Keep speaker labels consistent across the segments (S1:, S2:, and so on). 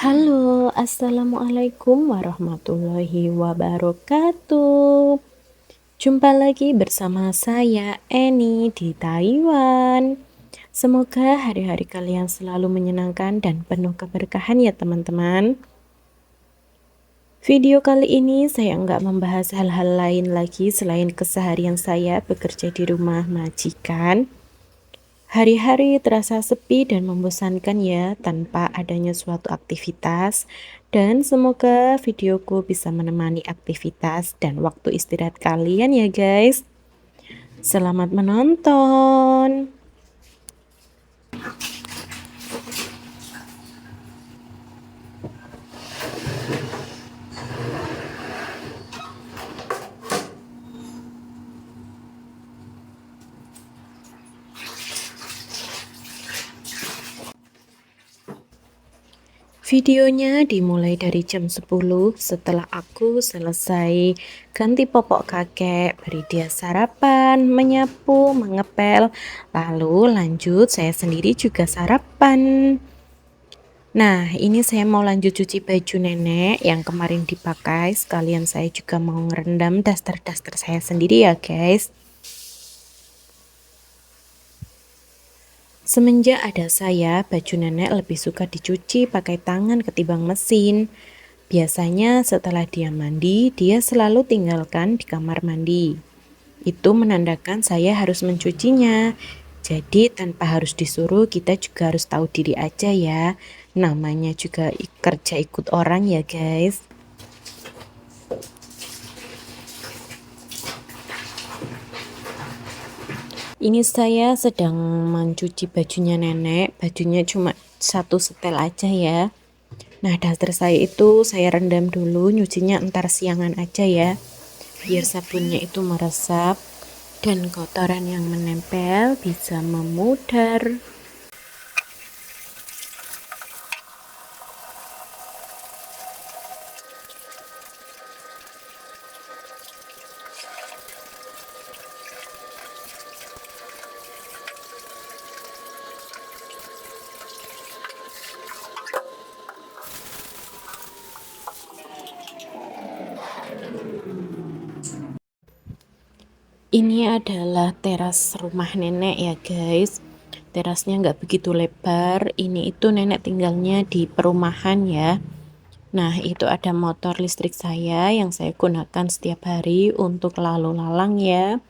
S1: Halo, assalamualaikum warahmatullahi wabarakatuh. Jumpa lagi bersama saya Eni di Taiwan. Semoga hari-hari kalian selalu menyenangkan dan penuh keberkahan ya teman-teman. Video kali ini saya nggak membahas hal-hal lain lagi selain keseharian saya bekerja di rumah majikan. Hari-hari terasa sepi dan membosankan ya tanpa adanya suatu aktivitas, dan semoga videoku bisa menemani aktivitas dan waktu istirahat kalian ya guys. Selamat menonton. Videonya dimulai dari jam 10 setelah aku selesai ganti popok kakek, beri dia sarapan, menyapu, mengepel, lalu lanjut saya sendiri juga sarapan. Nah, ini saya mau lanjut cuci baju nenek yang kemarin dipakai, sekalian saya juga mau ngerendam daster-daster saya sendiri ya guys. Semenjak ada saya, baju nenek lebih suka dicuci pakai tangan ketimbang mesin. Biasanya setelah dia mandi, dia selalu tinggalkan di kamar mandi. Itu menandakan saya harus mencucinya. Jadi tanpa harus disuruh, kita juga harus tahu diri aja ya. Namanya juga kerja ikut orang ya guys. Ini saya sedang mencuci bajunya nenek. Bajunya cuma satu setel aja ya. Nah, daster saya itu saya rendam dulu, nyucinya entar siangan aja ya. Biar sabunnya itu meresap dan kotoran yang menempel bisa memudar. Ini adalah teras rumah nenek ya guys. Terasnya nggak begitu lebar. Ini itu nenek tinggalnya di perumahan ya. Nah, itu ada motor listrik saya yang saya gunakan setiap hari untuk lalu lalang ya.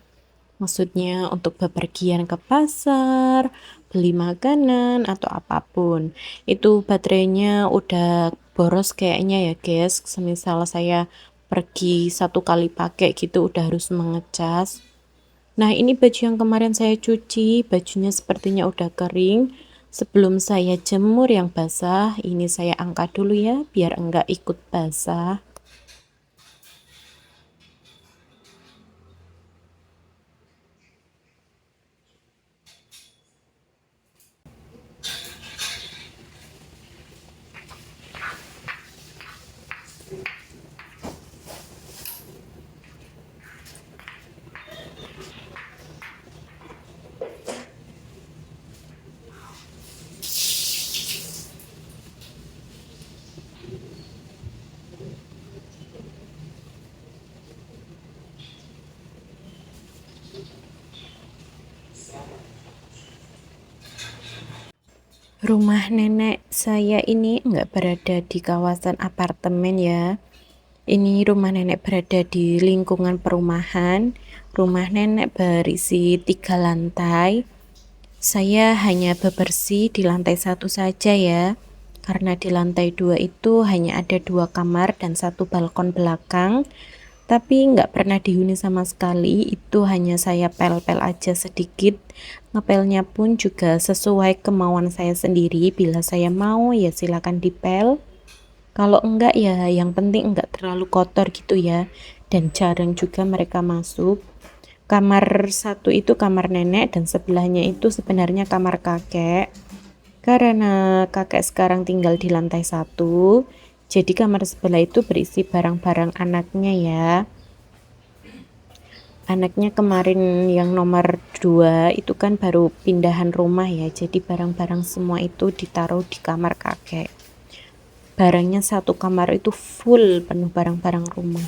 S1: Maksudnya untuk bepergian ke pasar, beli makanan atau apapun. Itu baterainya udah boros kayaknya ya guys. Semisal saya pergi satu kali pakai gitu udah harus mengecas. Nah, ini baju yang kemarin saya cuci, bajunya sepertinya udah kering. Sebelum saya jemur yang basah, ini saya angkat dulu ya, biar enggak ikut basah. Rumah nenek saya ini enggak berada di kawasan apartemen ya. Ini rumah nenek berada di lingkungan perumahan. Rumah nenek berisi 3 lantai. Saya hanya bebersih di lantai 1 saja ya. Karena di lantai 2 itu hanya ada 2 kamar dan 1 balkon belakang. Tapi nggak pernah dihuni sama sekali, itu hanya saya pel-pel aja sedikit. Ngepelnya pun juga sesuai kemauan saya sendiri. Bila saya mau ya silakan dipel. Kalau enggak ya yang penting enggak terlalu kotor gitu ya. Dan jarang juga mereka masuk. Kamar satu itu kamar nenek dan sebelahnya itu sebenarnya kamar kakek. Karena kakek sekarang tinggal di lantai 1, jadi kamar sebelah itu berisi barang-barang anaknya ya. Anaknya kemarin yang nomor 2 itu kan baru pindahan rumah ya, jadi barang-barang semua itu ditaruh di kamar kakek. barangnya satu kamar itu full penuh barang-barang rumah.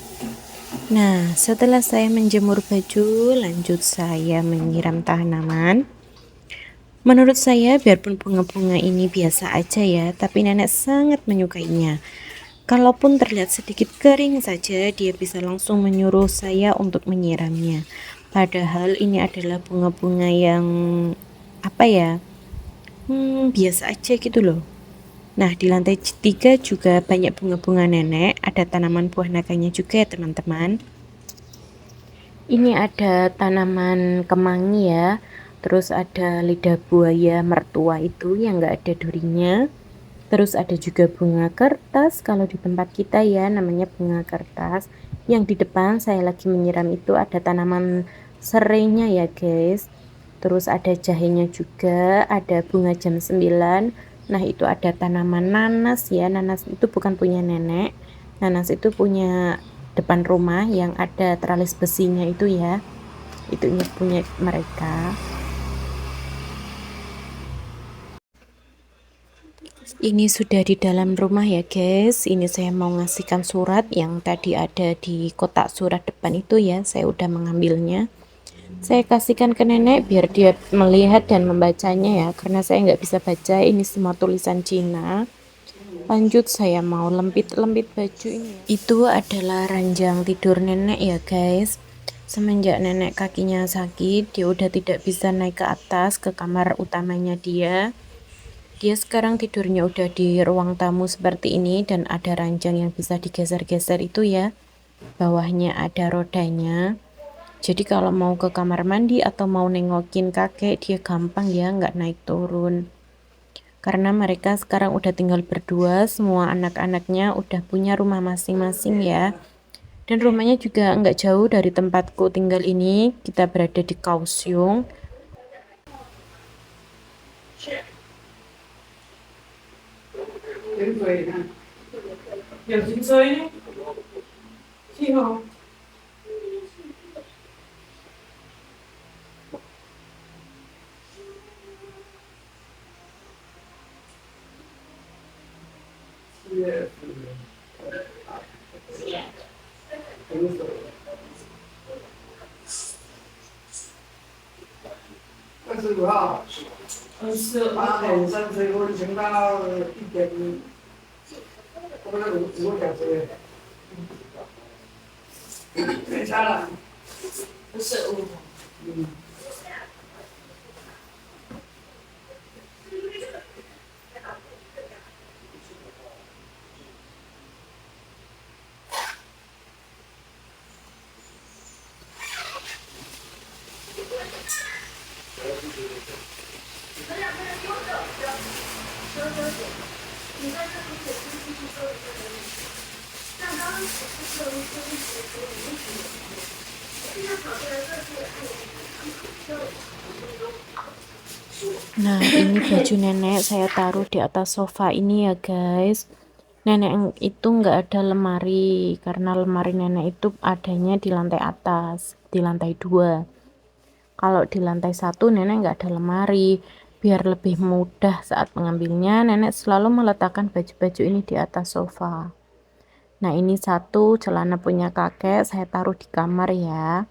S1: Nah, setelah saya menjemur baju, lanjut saya menyiram tanaman. Menurut saya, biarpun bunga-bunga ini biasa aja ya, tapi nenek sangat menyukainya. Kalaupun terlihat sedikit kering saja, dia bisa langsung menyuruh saya untuk menyiramnya. Padahal ini adalah bunga-bunga yang apa ya, biasa aja gitu loh. Nah, di lantai 3 juga banyak bunga-bunga nenek, ada tanaman buah naganya juga ya teman-teman. Ini ada tanaman kemangi ya, terus ada lidah buaya mertua itu yang nggak ada durinya. Terus ada juga bunga kertas, kalau di tempat kita ya namanya bunga kertas. Yang di depan saya lagi menyiram itu ada tanaman serainya ya guys. Terus ada jahenya juga, ada bunga jam 9. Nah itu ada tanaman nanas ya, nanas itu bukan punya nenek. Nanas itu punya depan rumah yang ada teralis besinya itu ya. Itu punya mereka. Ini sudah di dalam rumah ya guys. Ini saya mau ngasihkan surat yang tadi ada di kotak surat depan itu ya. Saya udah mengambilnya. Saya kasihkan ke nenek biar dia melihat dan membacanya ya. Karena saya nggak bisa baca, ini semua tulisan Cina. Lanjut saya mau lempit-lempit baju ini ya. Itu adalah ranjang tidur nenek ya guys. Semenjak nenek kakinya sakit, dia udah tidak bisa naik ke atas ke kamar utamanya dia. Dia sekarang tidurnya udah di ruang tamu seperti ini dan ada ranjang yang bisa digeser-geser itu ya. Bawahnya ada rodanya. Jadi kalau mau ke kamar mandi atau mau nengokin kakek dia gampang ya, nggak naik turun. Karena mereka sekarang udah tinggal berdua, semua anak-anaknya udah punya rumah masing-masing ya. Dan rumahnya juga nggak jauh dari tempatku tinggal ini, kita berada di Kaohsiung. Nah ini baju nenek saya taruh di atas sofa ini ya guys. Nenek itu nggak ada lemari karena lemari nenek itu adanya di lantai atas, di lantai 2. Kalau di lantai 1 nenek nggak ada lemari. Biar lebih mudah saat mengambilnya, nenek selalu meletakkan baju-baju ini di atas sofa. Nah ini satu celana punya kakek saya taruh di kamar ya.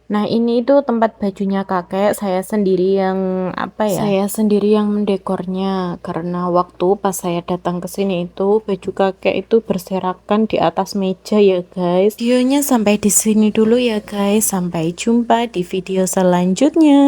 S1: Nah ini itu tempat bajunya kakek, saya sendiri yang saya sendiri yang mendekornya karena waktu pas saya datang ke sini itu baju kakek itu berserakan di atas meja ya guys. Videonya sampai di sini dulu ya guys, sampai jumpa di video selanjutnya.